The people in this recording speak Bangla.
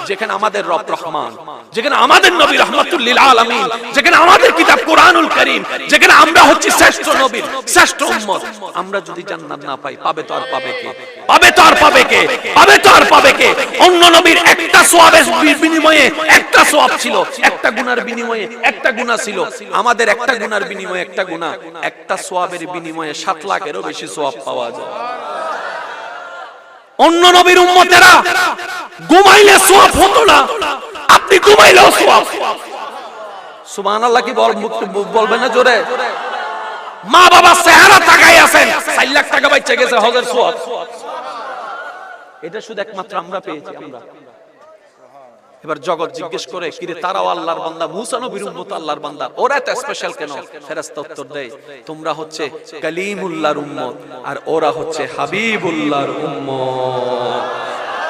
যেখানে আমাদের রব রহমান, যেখানে আমাদের নবী রাহমাতুল লিল আলামিন, যেখানে আমাদের কিতাব কোরআনুল কারীম, যেখানে আমরা হচ্ছি শ্রেষ্ঠ নবীর শ্রেষ্ঠ উম্মত, আমরা যদি জান্নাত না পাই, পাবে তো আর পাবে কে? পাবে তো আর পাবে কে? পাবে তো আর পাবে কে? অন্য নবীর একটা সওয়াবের বিনিময়ে একটা সওয়াব ছিল, একটা গুনার বিনিময়ে একটা গুনাহ ছিল, আমাদের একটা গুনার বিনিময়ে একটা গুনাহ, একটা সওয়াবের বিনিময়ে 7 লাখেরও বেশি সওয়াব পাওয়া যায়। অন্য নবীর উম্মতেরা ঘুমাইলে সওয়াব হতো না, আপনি ঘুমাইলেও সওয়াব। সুবহানাল্লাহ কি বলবেন না জোরে? মা বাবা চেহারা তাকাই আছেন, 4 লাখ টাকা বাইচে গেছে হজের সওয়াব। এটা শুধু একমাত্র আমরা পেয়েছি। আমরা এবার জগৎ জিজ্ঞেস করে, কিরে তারাও আল্লাহর বান্দা, মুসা নবীর উম্মত আল্লাহর বান্দা, ওরা এত স্পেশাল কেন? ফেরেশতা উত্তর দেয়, তোমরা হচ্ছে কালিমুল্লাহর উম্মত আর ওরা হচ্ছে হাবিবুল্লাহর উম্মত।